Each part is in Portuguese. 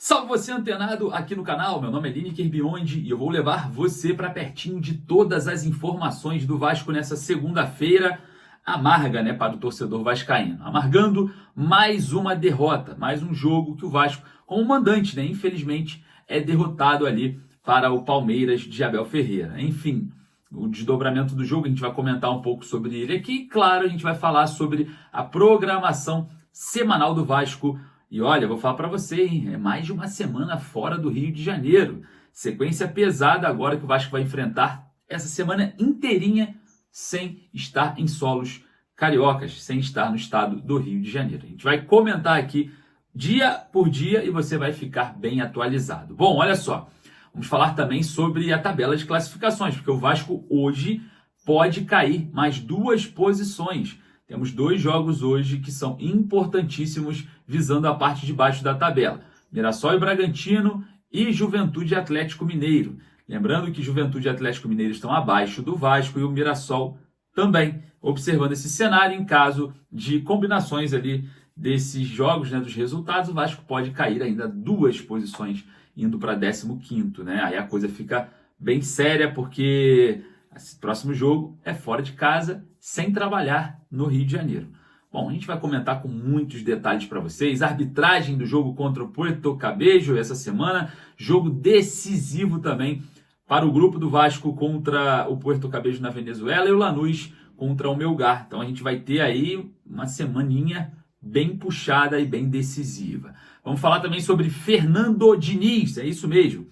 Salve você antenado aqui no canal, meu nome é Lineker Biondi e eu vou levar você para pertinho de todas as informações do Vasco nessa segunda-feira amarga, né, para o torcedor vascaíno. Amargando mais uma derrota, mais um jogo que o Vasco, como mandante, né, infelizmente é derrotado ali para o Palmeiras de Abel Ferreira. Enfim, o desdobramento do jogo, a gente vai comentar um pouco sobre ele aqui. E, claro, a gente vai falar sobre a programação semanal do Vasco. E olha, vou falar para você, hein? É mais de uma semana fora do Rio de Janeiro. Sequência pesada agora que o Vasco vai enfrentar essa semana inteirinha sem estar em solos cariocas, sem estar no estado do Rio de Janeiro. A gente vai comentar aqui dia por dia e você vai ficar bem atualizado. Bom, olha só, vamos falar também sobre a tabela de classificações, porque o Vasco hoje pode cair mais 2 posições. Temos 2 jogos hoje que são importantíssimos visando a parte de baixo da tabela. Mirassol e Bragantino e Juventude e Atlético Mineiro. Lembrando que Juventude e Atlético Mineiro estão abaixo do Vasco e o Mirassol também. Observando esse cenário, em caso de combinações ali desses jogos, né, dos resultados, o Vasco pode cair ainda 2 posições indo para 15º, né? Aí a coisa fica bem séria porque esse próximo jogo é fora de casa, sem trabalhar no Rio de Janeiro. Bom, a gente vai comentar com muitos detalhes para vocês. A arbitragem do jogo contra o Puerto Cabello essa semana. Jogo decisivo também para o grupo do Vasco contra o Puerto Cabello na Venezuela e o Lanús contra o Melgar. Então a gente vai ter aí uma semaninha bem puxada e bem decisiva. Vamos falar também sobre Fernando Diniz. É isso mesmo.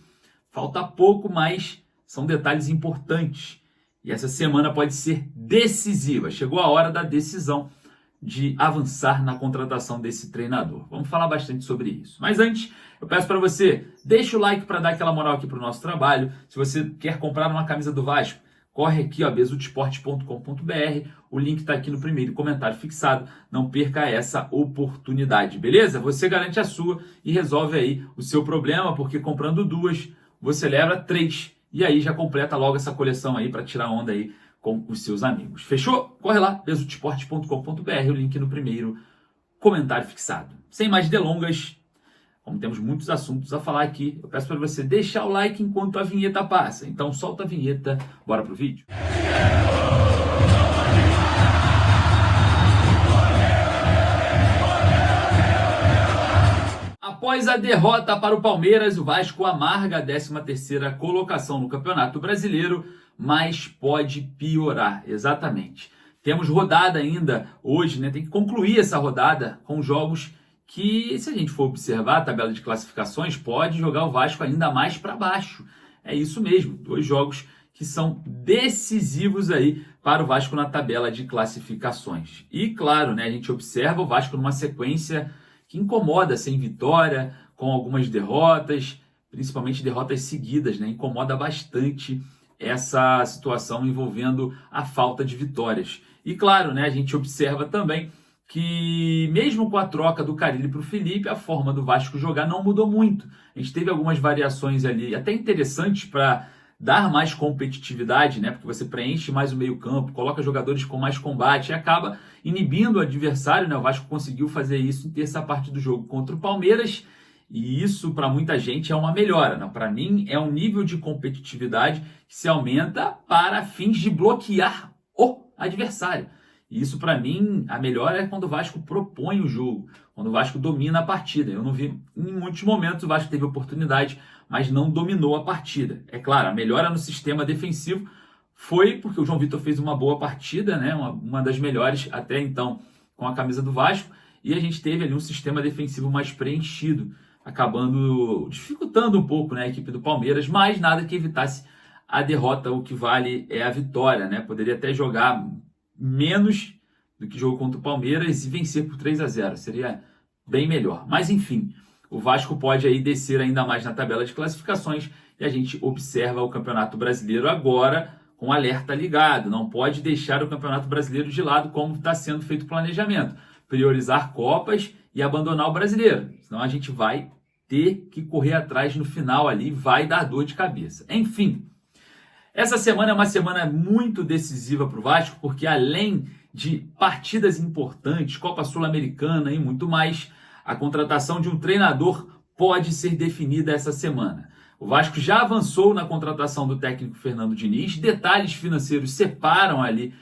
Falta pouco, mas são detalhes importantes. E essa semana pode ser decisiva. Chegou a hora da decisão de avançar na contratação desse treinador. Vamos falar bastante sobre isso. Mas antes, eu peço para você, deixa o like para dar aquela moral aqui para o nosso trabalho. Se você quer comprar uma camisa do Vasco, corre aqui, ó, besudesporte.com.br. O link está aqui no primeiro comentário fixado. Não perca essa oportunidade, beleza? Você garante a sua e resolve aí o seu problema, porque comprando 2, você leva 3. E aí já completa logo essa coleção aí para tirar onda aí com os seus amigos. Fechou? Corre lá, besudesporte.com.br, o link no primeiro comentário fixado. Sem mais delongas, como temos muitos assuntos a falar aqui, eu peço para você deixar o like enquanto a vinheta passa. Então solta a vinheta, bora pro vídeo. Após a derrota para o Palmeiras, o Vasco amarga a 13ª colocação no Campeonato Brasileiro, mas pode piorar, exatamente. Temos rodada ainda hoje, né? Tem que concluir essa rodada com jogos que, se a gente for observar a tabela de classificações, pode jogar o Vasco ainda mais para baixo. É isso mesmo, 2 jogos que são decisivos aí para o Vasco na tabela de classificações. E claro, né, a gente observa o Vasco numa sequência que incomoda, sem vitória, com algumas derrotas, principalmente derrotas seguidas, né? Incomoda bastante essa situação envolvendo a falta de vitórias. E claro, né, a gente observa também que mesmo com a troca do Carille para o Felipe, a forma do Vasco jogar não mudou muito. A gente teve algumas variações ali até interessantes para dar mais competitividade, né? Porque você preenche mais o meio-campo, coloca jogadores com mais combate e acaba inibindo o adversário, né? O Vasco conseguiu fazer isso em terça parte do jogo contra o Palmeiras, e isso para muita gente é uma melhora, né? Para mim é um nível de competitividade que se aumenta para fins de bloquear o adversário. E isso para mim, a melhora é quando o Vasco propõe o jogo, quando o Vasco domina a partida. Eu não vi em muitos momentos o Vasco teve oportunidade, mas não dominou a partida. É claro, a melhora no sistema defensivo foi porque o João Vitor fez uma boa partida, né? Uma das melhores até então com a camisa do Vasco, e a gente teve ali um sistema defensivo mais preenchido, acabando dificultando um pouco, né, a equipe do Palmeiras, mas nada que evitasse a derrota. O que vale é a vitória, né? Poderia até jogar menos do que jogou contra o Palmeiras e vencer por 3-0, seria bem melhor. Mas enfim, o Vasco pode aí descer ainda mais na tabela de classificações e a gente observa o Campeonato Brasileiro agora com alerta ligado. Não pode deixar o Campeonato Brasileiro de lado como está sendo feito o planejamento. Priorizar Copas e abandonar o Brasileiro. Senão a gente vai ter que correr atrás no final ali, vai dar dor de cabeça. Enfim, essa semana é uma semana muito decisiva para o Vasco, porque além de partidas importantes, Copa Sul-Americana e muito mais, a contratação de um treinador pode ser definida essa semana. O Vasco já avançou na contratação do técnico Fernando Diniz, detalhes financeiros separam ali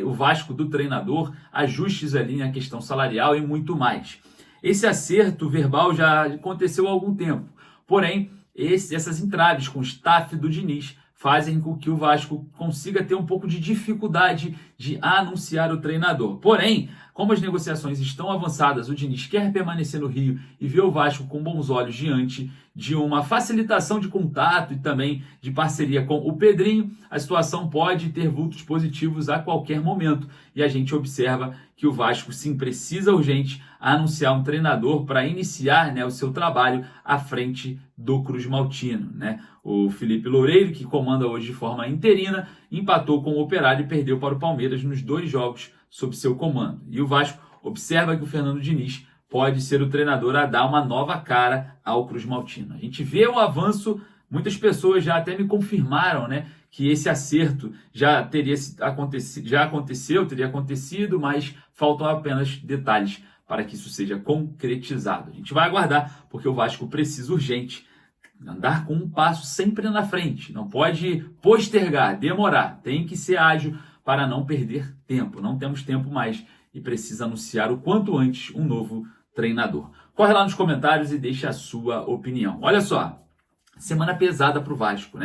o Vasco do treinador, ajustes ali na questão salarial e muito mais. Esse acerto verbal já aconteceu há algum tempo, porém essas entraves com o staff do Diniz fazem com que o Vasco consiga ter um pouco de dificuldade de anunciar o treinador. Porém, como as negociações estão avançadas, o Diniz quer permanecer no Rio e vê o Vasco com bons olhos diante de uma facilitação de contato e também de parceria com o Pedrinho, a situação pode ter vultos positivos a qualquer momento. E a gente observa que o Vasco, sim, precisa urgente anunciar um treinador para iniciar, o seu trabalho à frente do Cruz Maltino. O Felipe Loureiro, que comanda hoje de forma interina, empatou com o Operário e perdeu para o Palmeiras nos 2 jogos sob seu comando. E o Vasco observa que o Fernando Diniz pode ser o treinador a dar uma nova cara ao Cruz Maltino. A gente vê o avanço, muitas pessoas já até me confirmaram, que esse acerto já teria acontecido, mas faltam apenas detalhes para que isso seja concretizado. A gente vai aguardar, porque o Vasco precisa urgente andar com um passo sempre na frente. Não pode postergar, demorar. Tem que ser ágil para não perder tempo. Não temos tempo mais e precisa anunciar o quanto antes um novo treinador. Corre lá nos comentários e deixa a sua opinião. Olha só, semana pesada para o Vasco,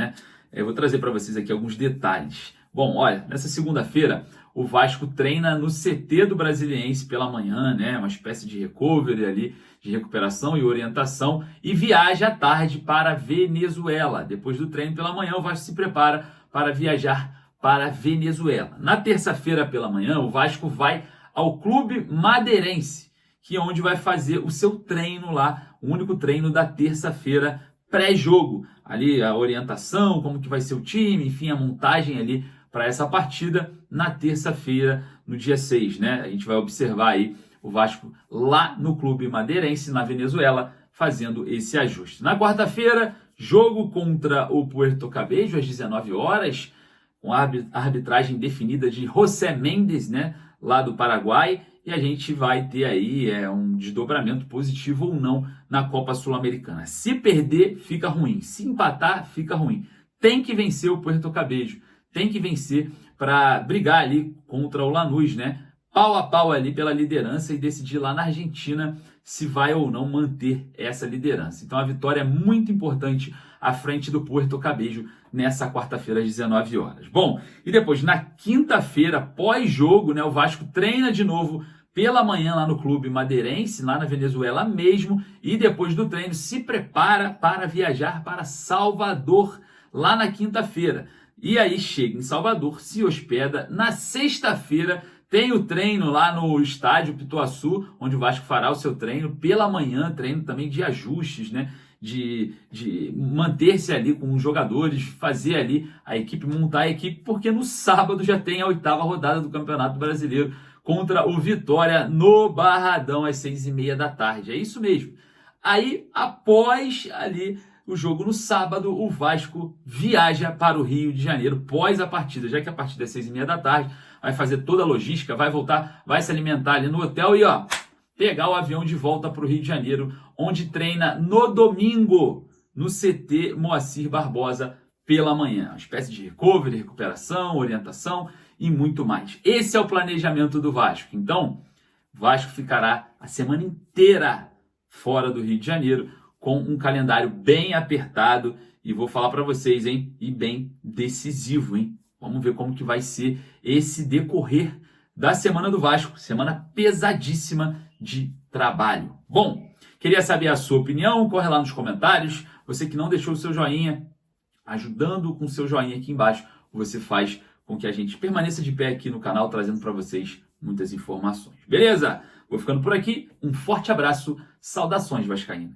Eu vou trazer para vocês aqui alguns detalhes. Bom, olha, nessa segunda-feira o Vasco treina no CT do Brasiliense pela manhã, uma espécie de recovery ali, de recuperação e orientação, e viaja à tarde para a Venezuela. Depois do treino pela manhã, o Vasco se prepara para viajar para a Venezuela. Na terça-feira pela manhã, o Vasco vai ao Clube Madeirense, que é onde vai fazer o seu treino lá, o único treino da terça-feira pré-jogo. Ali a orientação, como que vai ser o time, enfim, a montagem ali para essa partida na terça-feira, no dia 6, A gente vai observar aí o Vasco lá no Clube Madeirense, na Venezuela, fazendo esse ajuste. Na quarta-feira, jogo contra o Puerto Cabello, às 19 horas, com a arbitragem definida de José Mendes, lá do Paraguai, e a gente vai ter aí um desdobramento positivo ou não na Copa Sul-Americana. Se perder, fica ruim. Se empatar, fica ruim. Tem que vencer o Puerto Cabello. Tem que vencer para brigar ali contra o Lanús, Pau a pau ali pela liderança e decidir lá na Argentina se vai ou não manter essa liderança. Então a vitória é muito importante à frente do Puerto Cabello nessa quarta-feira às 19 horas. Bom, e depois na quinta-feira, pós-jogo, o Vasco treina de novo pela manhã lá no Clube Madeirense, lá na Venezuela mesmo, e depois do treino se prepara para viajar para Salvador lá na quinta-feira. E aí chega em Salvador, se hospeda. Na sexta-feira tem o treino lá no estádio Pituaçu, onde o Vasco fará o seu treino pela manhã, treino também de ajustes, de manter-se ali com os jogadores, fazer ali a equipe, montar a equipe, porque no sábado já tem a 8ª rodada do Campeonato Brasileiro contra o Vitória no Barradão às 6h30 da tarde. É isso mesmo. Aí, após ali o jogo no sábado, o Vasco viaja para o Rio de Janeiro pós a partida, já que a partida é 6h30 da tarde, vai fazer toda a logística, vai voltar, vai se alimentar ali no hotel e pegar o avião de volta para o Rio de Janeiro, onde treina no domingo no CT Moacir Barbosa pela manhã. Uma espécie de recovery, recuperação, orientação e muito mais. Esse é o planejamento do Vasco. Então, o Vasco ficará a semana inteira fora do Rio de Janeiro, com um calendário bem apertado, e vou falar para vocês, e bem decisivo, Vamos ver como que vai ser esse decorrer da semana do Vasco, semana pesadíssima de trabalho. Bom, queria saber a sua opinião, corre lá nos comentários. Você que não deixou o seu joinha, ajudando com o seu joinha aqui embaixo, você faz com que a gente permaneça de pé aqui no canal, trazendo para vocês muitas informações. Beleza? Vou ficando por aqui, um forte abraço, saudações vascaínas.